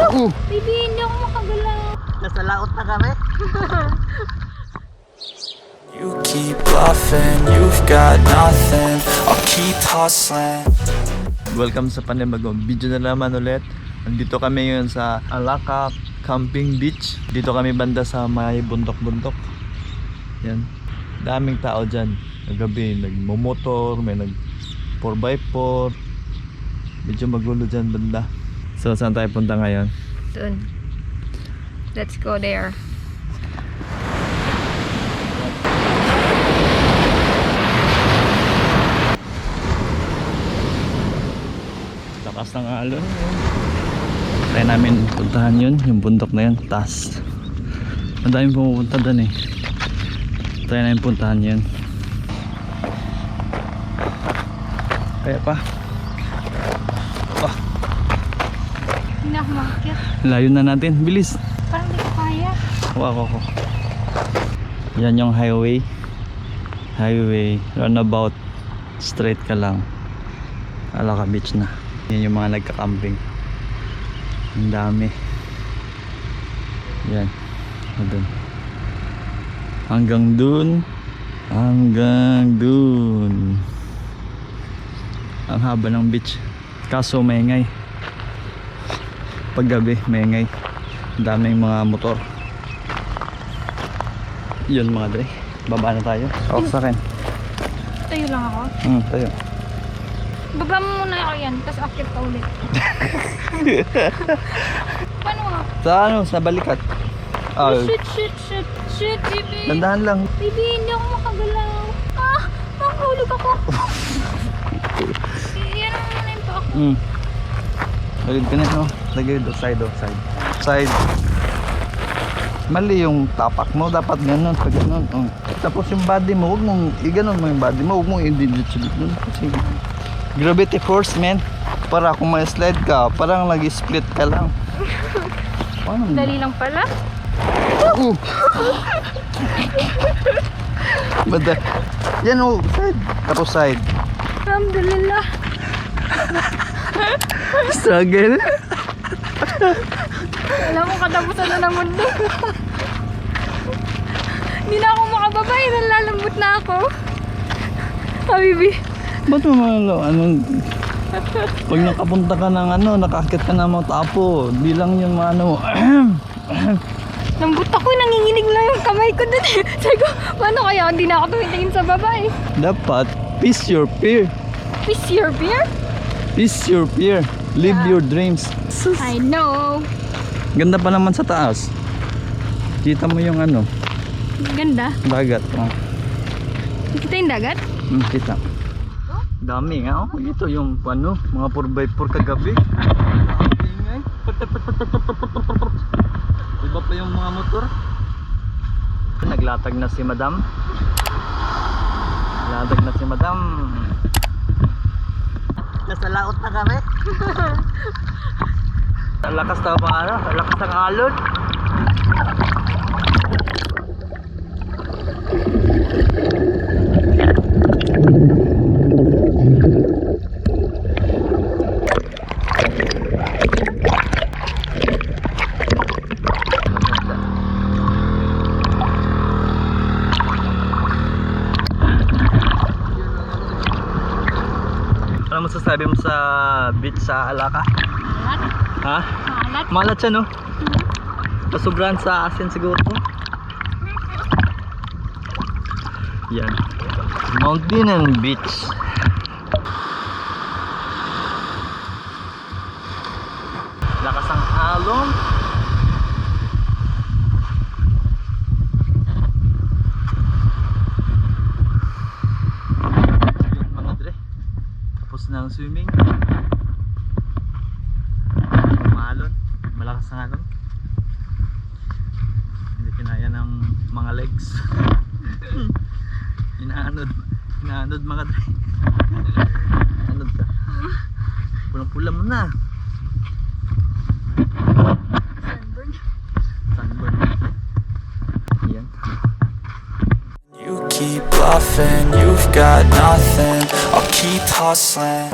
Baby, hindi ako makagalaw. Nasa laot na kami. You keep bluffing, you've got nothing. I'll keep hustling. Welcome sa panibagong video na naman ulit. Nandito kami ngayon sa Alaca Camping Beach. Dito kami banda sa may bundok-bundok. Yan. Daming tao dyan. Nagabi, nagmumotor, may nag 4x4. Medyo magulo dyan banda. So saan tayo punta ngayon? Dun. Let's go there. Lakas ng alon. Try namin puntahan yun, yung bundok na yun, taas. Ang daming pumupunta doon eh. Try namin puntahan yun. Kaya pa. Hindi na ako makakit. Layo na natin, bilis. Parang di ko kaya. Ako. Yan yung highway. Runabout. Straight ka lang. Alaca Beach na. Yan yung mga nagka-camping. Ang dami. Yan. Doon. Hanggang dun. Ang haba ng beach. Kaso maingay. Paggabi maingay. Ang daming mga motor. Yun mga dre. Baba na tayo. Ako sa akin. Tayo lang ako. Tayo. Baba mo muna ako yan, tapos akit ka ulit. Paano nga? Sa ano? Sa balikat. Shit, baby. Dandahan lang. Baby, hindi ako makagalaw. Makahulog ako. Yan ang muna yung pa ako. Lagid ka na, no? Lagid side. Side. Mali yung tapak mo. Dapat ganun. Pag ganun. Tapos yung body mo, huwag mong i-ganon mo yung body mo. Huwag mong i-digit nun. Kasi gravity force, man. Para kung may slide ka, parang nag-split ka lang. Paano? Dali lang pala. Bada. Yan side. Tapos side. Alhamdulillah. Struggle. Alam mo, katapusan na ng mundo. Hindi na ako makababa, nalalambot na ako. Habibi. Ba't mo pag nakapunta ka ng nakakit ka na Mount Apo, di lang yung Lambot ako, nanginginig lang yung kamay ko dun. Sabi ko, paano kaya hindi na ako tumitingin sa baba eh. Dapat, peace your fear. Peace your beer? Peace your fear. Live your dreams. I know. Ganda pa naman sa taas. Kita mo yung Ganda. dagat. Kita yung dagat? Kita. Dami nga. Ito yung mga 4x4 kagabi. Ingay. Iba pa yung mga motor. Naglatag na si madam. Nasa laot na kami. Ang lakas ng lakas ng alon. Ano masasabi mo sa beach sa Alaca? Malat? Ha? Malat? Malat siya, no? Pasobrahan sa asin siguro. Yan. Mountain and beach. Lakas ang alon. Yung mga dre. Tapos na ang swimming. Malon. Malakas ang alon. Hindi kinaya ng mga legs. Inaanod mga dre. Anod ka. Pulang-pula mo na. Sunburn. Yan. You keep bluffing, you've got nothing. I'll keep hustling.